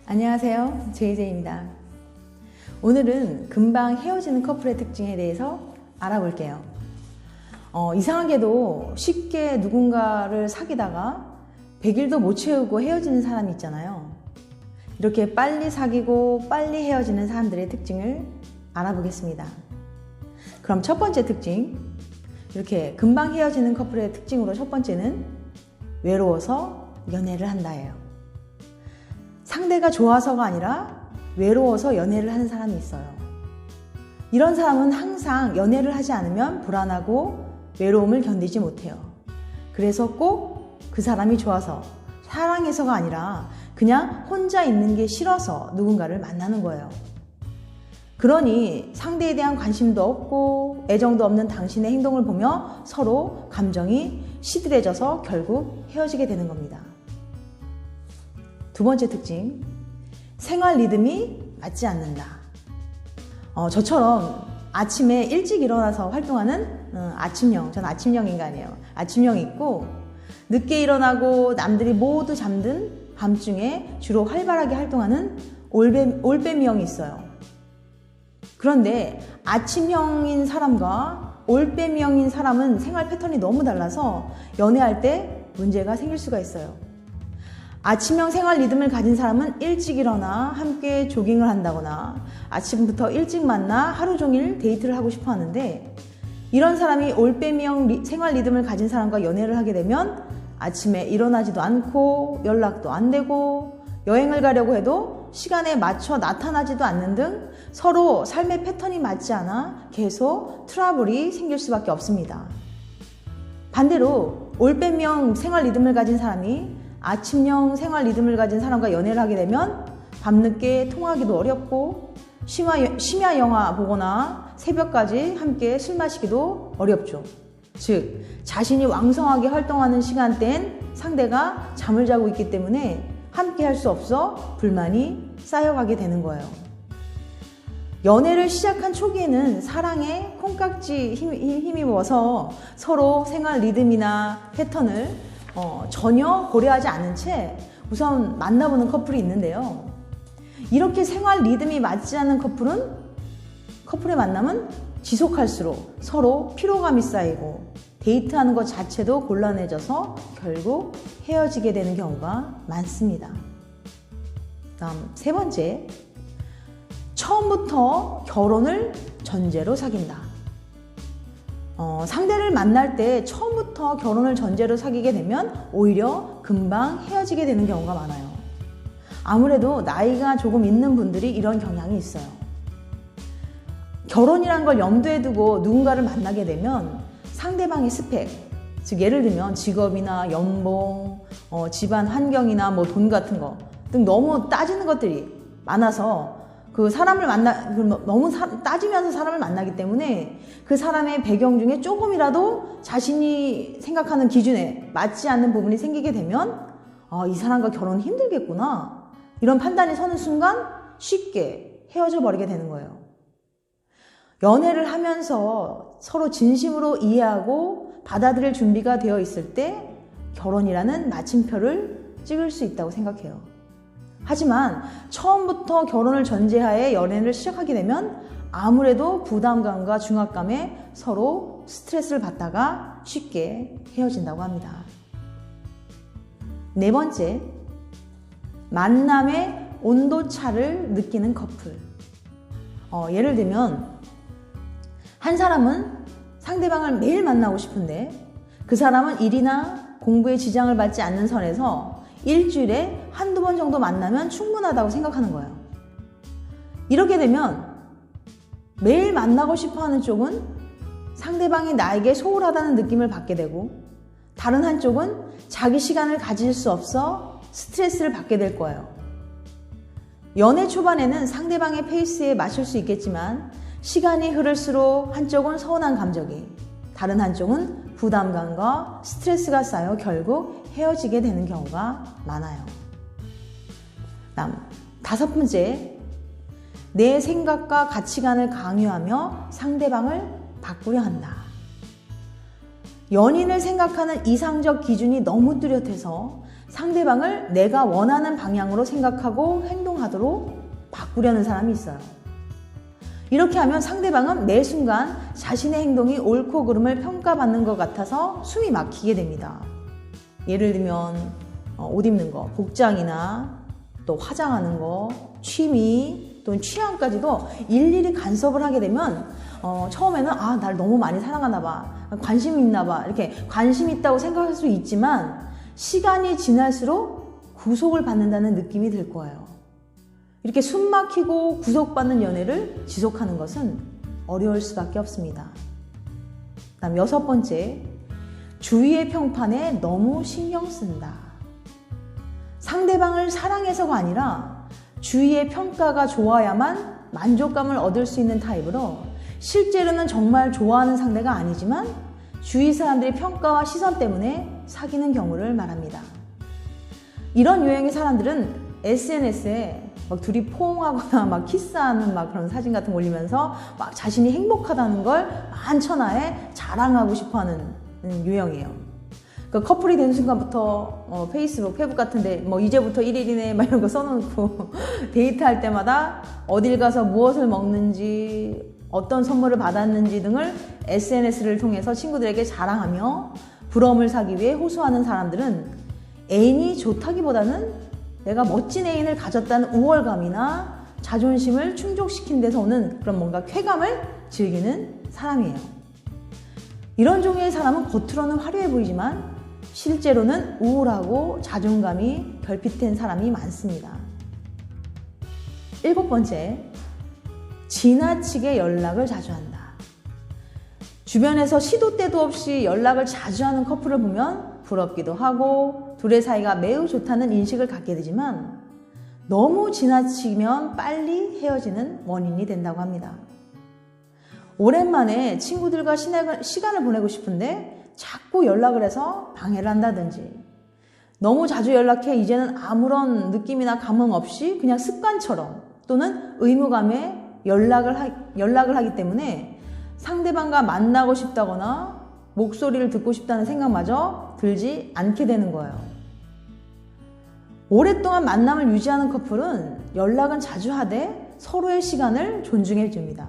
안녕하세요, JJ입니다. 오늘은 금방 헤어지는 커플의 특징에 대해서 알아볼게요. 이상하게도 쉽게 누군가를 사귀다가 100일도 못 채우고 헤어지는 사람이 있잖아요. 이렇게 빨리 사귀고 빨리 헤어지는 사람들의 특징을 알아보겠습니다. 그럼 첫 번째 특징, 이렇게 금방 헤어지는 커플의 특징으로 첫 번째는 외로워서 연애를 한다예요. 상대가 좋아서가 아니라 외로워서 연애를 하는 사람이 있어요. 이런 사람은 항상 연애를 하지 않으면 불안하고 외로움을 견디지 못해요. 그래서 꼭 그 사람이 좋아서, 사랑해서가 아니라 그냥 혼자 있는 게 싫어서 누군가를 만나는 거예요. 그러니 상대에 대한 관심도 없고 애정도 없는 당신의 행동을 보며 서로 감정이 시들해져서 결국 헤어지게 되는 겁니다. 두 번째 특징, 생활 리듬이 맞지 않는다. 저처럼 아침에 일찍 일어나서 활동하는 아침형, 저는 아침형 인간이에요. 아침형이 있고 늦게 일어나고 남들이 모두 잠든 밤중에 주로 활발하게 활동하는 올빼미형이 있어요. 그런데 아침형인 사람과 올빼미형인 사람은 생활 패턴이 너무 달라서 연애할 때 문제가 생길 수가 있어요. 아침형 생활 리듬을 가진 사람은 일찍 일어나 함께 조깅을 한다거나 아침부터 일찍 만나 하루 종일 데이트를 하고 싶어 하는데, 이런 사람이 올빼미형 생활 리듬을 가진 사람과 연애를 하게 되면 아침에 일어나지도 않고 연락도 안 되고 여행을 가려고 해도 시간에 맞춰 나타나지도 않는 등 서로 삶의 패턴이 맞지 않아 계속 트러블이 생길 수밖에 없습니다. 반대로 올빼미형 생활 리듬을 가진 사람이 아침형 생활 리듬을 가진 사람과 연애를 하게 되면 밤늦게 통화하기도 어렵고 심야 영화 보거나 새벽까지 함께 술 마시기도 어렵죠. 즉, 자신이 왕성하게 활동하는 시간대엔 상대가 잠을 자고 있기 때문에 함께 할 수 없어 불만이 쌓여가게 되는 거예요. 연애를 시작한 초기에는 사랑에 콩깍지 힘입어서 서로 생활 리듬이나 패턴을 전혀 고려하지 않은 채 우선 만나보는 커플이 있는데요. 이렇게 생활 리듬이 맞지 않는 커플의 만남은 지속할수록 서로 피로감이 쌓이고 데이트하는 것 자체도 곤란해져서 결국 헤어지게 되는 경우가 많습니다. 다음 세 번째, 처음부터 결혼을 전제로 사귄다. 상대를 만날 때 처음부터 결혼을 전제로 사귀게 되면 오히려 금방 헤어지게 되는 경우가 많아요. 아무래도 나이가 조금 있는 분들이 이런 경향이 있어요. 결혼이란 걸 염두에 두고 누군가를 만나게 되면 상대방의 스펙, 즉 예를 들면 직업이나 연봉, 집안 환경이나 돈 같은 거 등 너무 따지는 것들이 많아서 그 사람을 너무 따지면서 사람을 만나기 때문에 그 사람의 배경 중에 조금이라도 자신이 생각하는 기준에 맞지 않는 부분이 생기게 되면 이 사람과 결혼 힘들겠구나, 이런 판단이 서는 순간 쉽게 헤어져 버리게 되는 거예요. 연애를 하면서 서로 진심으로 이해하고 받아들일 준비가 되어 있을 때 결혼이라는 마침표를 찍을 수 있다고 생각해요. 하지만 처음부터 결혼을 전제하에 연애를 시작하게 되면 아무래도 부담감과 중압감에 서로 스트레스를 받다가 쉽게 헤어진다고 합니다. 네 번째, 만남의 온도차를 느끼는 커플. 예를 들면 한 사람은 상대방을 매일 만나고 싶은데 그 사람은 일이나 공부에 지장을 받지 않는 선에서 일주일에 한두 번 정도 만나면 충분하다고 생각하는 거예요. 이렇게 되면 매일 만나고 싶어하는 쪽은 상대방이 나에게 소홀하다는 느낌을 받게 되고, 다른 한쪽은 자기 시간을 가질 수 없어 스트레스를 받게 될 거예요. 연애 초반에는 상대방의 페이스에 맞출 수 있겠지만 시간이 흐를수록 한쪽은 서운한 감정이, 다른 한쪽은 부담감과 스트레스가 쌓여 결국 헤어지게 되는 경우가 많아요. 다음 다섯 번째, 내 생각과 가치관을 강요하며 상대방을 바꾸려 한다. 연인을 생각하는 이상적 기준이 너무 뚜렷해서 상대방을 내가 원하는 방향으로 생각하고 행동하도록 바꾸려는 사람이 있어요. 이렇게 하면 상대방은 매 순간 자신의 행동이 옳고 그름을 평가받는 것 같아서 숨이 막히게 됩니다. 예를 들면 옷 입는 거, 복장이나 또 화장하는 거, 취미, 또 취향까지도 일일이 간섭을 하게 되면 처음에는 날 너무 많이 사랑하나 봐, 관심 있나 봐, 이렇게 관심 있다고 생각할 수 있지만 시간이 지날수록 구속을 받는다는 느낌이 들 거예요. 이렇게 숨 막히고 구속받는 연애를 지속하는 것은 어려울 수밖에 없습니다. 다음 6번째, 주위의 평판에 너무 신경 쓴다. 상대방을 사랑해서가 아니라 주위의 평가가 좋아야만 만족감을 얻을 수 있는 타입으로 실제로는 정말 좋아하는 상대가 아니지만 주위 사람들의 평가와 시선 때문에 사귀는 경우를 말합니다. 이런 유형의 사람들은 SNS에 막 둘이 포옹하거나 막 키스하는 막 그런 사진 같은 거 올리면서 막 자신이 행복하다는 걸 만천하에 자랑하고 싶어하는 유형이에요. 그러니까 커플이 된 순간부터 페이스북, 페북 같은데 뭐 이제부터 1일이네 막 이런 거 써놓고 데이트할 때마다 어딜 가서 무엇을 먹는지, 어떤 선물을 받았는지 등을 SNS를 통해서 친구들에게 자랑하며 부러움을 사기 위해 호소하는 사람들은 애인이 좋다기보다는 내가 멋진 애인을 가졌다는 우월감이나 자존심을 충족시킨 데서 오는 그런 뭔가 쾌감을 즐기는 사람이에요. 이런 종류의 사람은 겉으로는 화려해 보이지만 실제로는 우울하고 자존감이 결핍된 사람이 많습니다. 7번째, 지나치게 연락을 자주 한다. 주변에서 시도 때도 없이 연락을 자주 하는 커플을 보면 부럽기도 하고 둘의 사이가 매우 좋다는 인식을 갖게 되지만 너무 지나치면 빨리 헤어지는 원인이 된다고 합니다. 오랜만에 친구들과 시간을 보내고 싶은데 자꾸 연락을 해서 방해를 한다든지, 너무 자주 연락해 이제는 아무런 느낌이나 감흥 없이 그냥 습관처럼 또는 의무감에 연락을 하기 때문에 상대방과 만나고 싶다거나 목소리를 듣고 싶다는 생각마저 들지 않게 되는 거예요. 오랫동안 만남을 유지하는 커플은 연락은 자주 하되 서로의 시간을 존중해 줍니다.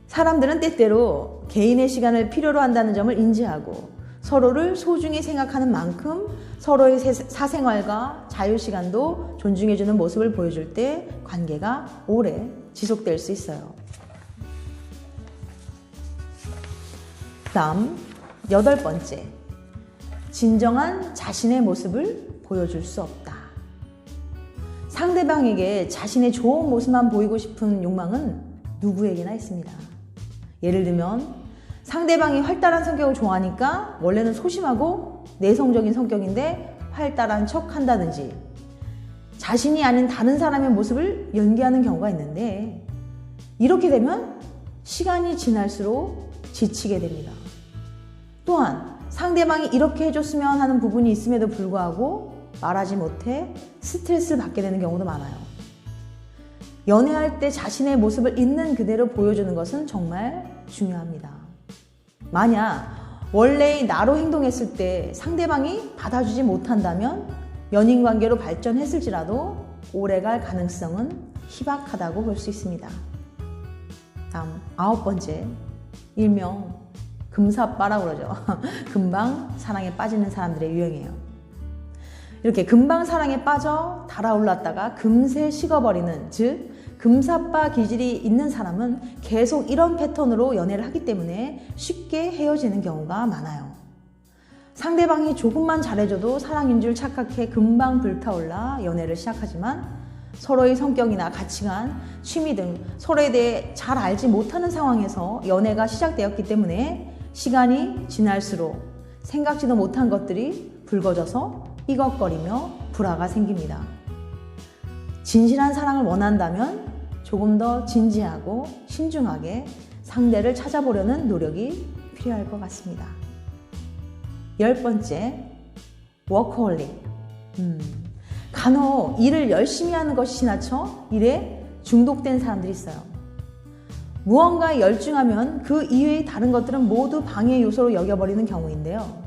사람들은 때때로 개인의 시간을 필요로 한다는 점을 인지하고 서로를 소중히 생각하는 만큼 서로의 사생활과 자유시간도 존중해주는 모습을 보여줄 때 관계가 오래 지속될 수 있어요. 다음 8번째, 진정한 자신의 모습을 보여줄 수 없다. 상대방에게 자신의 좋은 모습만 보이고 싶은 욕망은 누구에게나 있습니다. 예를 들면 상대방이 활달한 성격을 좋아하니까 원래는 소심하고 내성적인 성격인데 활달한 척 한다든지, 자신이 아닌 다른 사람의 모습을 연기하는 경우가 있는데 이렇게 되면 시간이 지날수록 지치게 됩니다. 또한 상대방이 이렇게 해줬으면 하는 부분이 있음에도 불구하고 말하지 못해 스트레스를 받게 되는 경우도 많아요. 연애할 때 자신의 모습을 있는 그대로 보여주는 것은 정말 중요합니다. 만약 원래의 나로 행동했을 때 상대방이 받아주지 못한다면 연인관계로 발전했을지라도 오래갈 가능성은 희박하다고 볼 수 있습니다. 다음 9번째, 일명 금사빠라고 그러죠. 금방 사랑에 빠지는 사람들의 유형이에요. 이렇게 금방 사랑에 빠져 달아올랐다가 금세 식어버리는, 즉 금사빠 기질이 있는 사람은 계속 이런 패턴으로 연애를 하기 때문에 쉽게 헤어지는 경우가 많아요. 상대방이 조금만 잘해줘도 사랑인 줄 착각해 금방 불타올라 연애를 시작하지만 서로의 성격이나 가치관, 취미 등 서로에 대해 잘 알지 못하는 상황에서 연애가 시작되었기 때문에 시간이 지날수록 생각지도 못한 것들이 불거져서 삐걱거리며 불화가 생깁니다. 진실한 사랑을 원한다면 조금 더 진지하고 신중하게 상대를 찾아보려는 노력이 필요할 것 같습니다. 10번째, 워커홀릭. 간혹 일을 열심히 하는 것이 지나쳐 일에 중독된 사람들이 있어요. 무언가에 열중하면 그 이외의 다른 것들은 모두 방해 요소로 여겨버리는 경우인데요.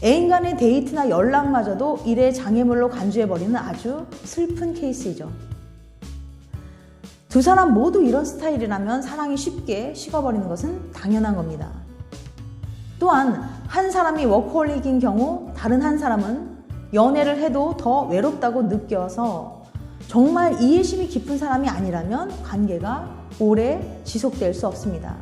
애인 간의 데이트나 연락마저도 일의 장애물로 간주해버리는 아주 슬픈 케이스이죠. 두 사람 모두 이런 스타일이라면 사랑이 쉽게 식어버리는 것은 당연한 겁니다. 또한 한 사람이 워커홀릭인 경우 다른 한 사람은 연애를 해도 더 외롭다고 느껴서 정말 이해심이 깊은 사람이 아니라면 관계가 오래 지속될 수 없습니다.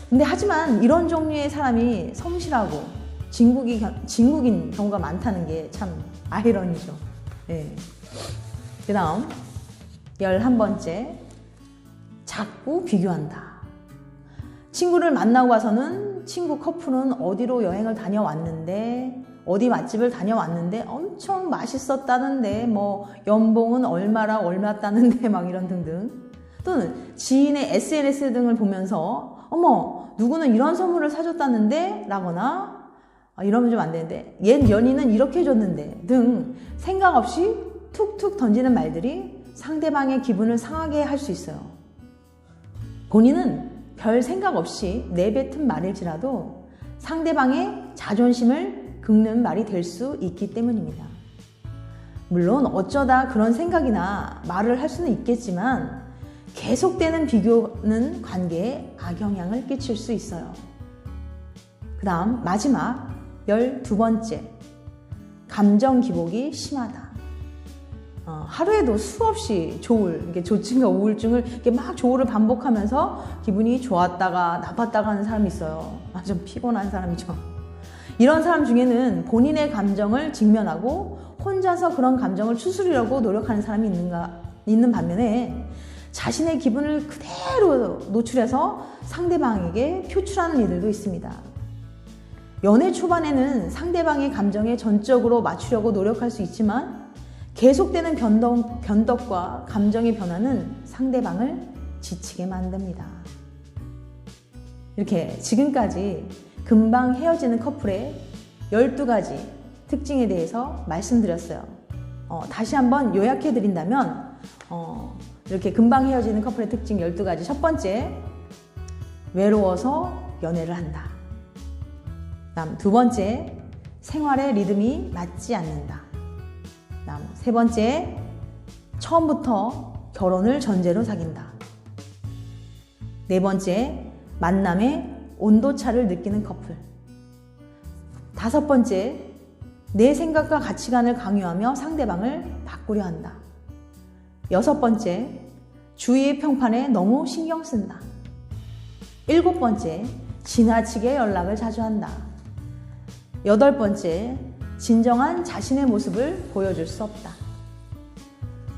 근데 하지만 이런 종류의 사람이 성실하고 진국인 경우가 많다는 게 참 아이러니죠. 네. 그 다음 11번째, 자꾸 비교한다. 친구를 만나고 와서는 친구 커플은 어디로 여행을 다녀왔는데, 어디 맛집을 다녀왔는데 엄청 맛있었다는데, 뭐 연봉은 얼마 따는데 막 이런 등등. 또는 지인의 SNS 등을 보면서 어머 누구는 이런 선물을 사줬다는데 라거나 이러면 좀 안 되는데 옛 연인은 이렇게 해줬는데 등 생각 없이 툭툭 던지는 말들이 상대방의 기분을 상하게 할 수 있어요. 본인은 별 생각 없이 내뱉은 말일지라도 상대방의 자존심을 긁는 말이 될 수 있기 때문입니다. 물론 어쩌다 그런 생각이나 말을 할 수는 있겠지만 계속되는 비교는 관계에 악영향을 끼칠 수 있어요. 그 다음 마지막 12번째, 감정 기복이 심하다. 하루에도 수없이 조증과 우울증을 이렇게 막 조울을 반복하면서 기분이 좋았다가 나빴다가 하는 사람이 있어요. 좀 피곤한 사람이죠. 이런 사람 중에는 본인의 감정을 직면하고 혼자서 그런 감정을 추스르려고 노력하는 사람이 있는 반면에 자신의 기분을 그대로 노출해서 상대방에게 표출하는 이들도 있습니다. 연애 초반에는 상대방의 감정에 전적으로 맞추려고 노력할 수 있지만 계속되는 변덕과 감정의 변화는 상대방을 지치게 만듭니다. 이렇게 지금까지 금방 헤어지는 커플의 12가지 특징에 대해서 말씀드렸어요. 다시 한번 요약해드린다면 이렇게 금방 헤어지는 커플의 특징 12가지. 첫 번째, 외로워서 연애를 한다. 다음 두 번째, 생활의 리듬이 맞지 않는다. 다음 세 번째, 처음부터 결혼을 전제로 사귄다. 네 번째, 만남의 온도차를 느끼는 커플. 다섯 번째, 내 생각과 가치관을 강요하며 상대방을 바꾸려 한다. 여섯 번째, 주위의 평판에 너무 신경 쓴다. 일곱 번째, 지나치게 연락을 자주 한다. 여덟 번째, 진정한 자신의 모습을 보여줄 수 없다.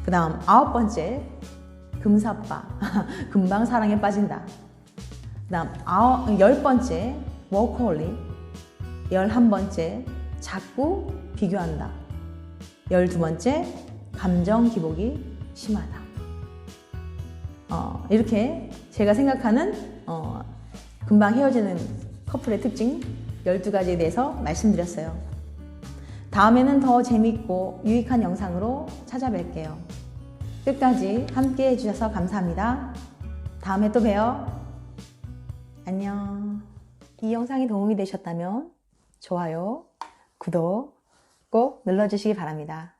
그 다음 아홉 번째, 금사빠, 금방 사랑에 빠진다. 그 다음 10번째, 워커홀릭. 11번째, 자꾸 비교한다. 12번째, 감정 기복이 심하다. 이렇게 제가 생각하는 금방 헤어지는 커플의 특징 12가지에 대해서 말씀드렸어요. 다음에는 더 재밌고 유익한 영상으로 찾아뵐게요. 끝까지 함께 해주셔서 감사합니다. 다음에 또 봬요. 안녕. 이 영상이 도움이 되셨다면 좋아요, 구독 꼭 눌러주시기 바랍니다.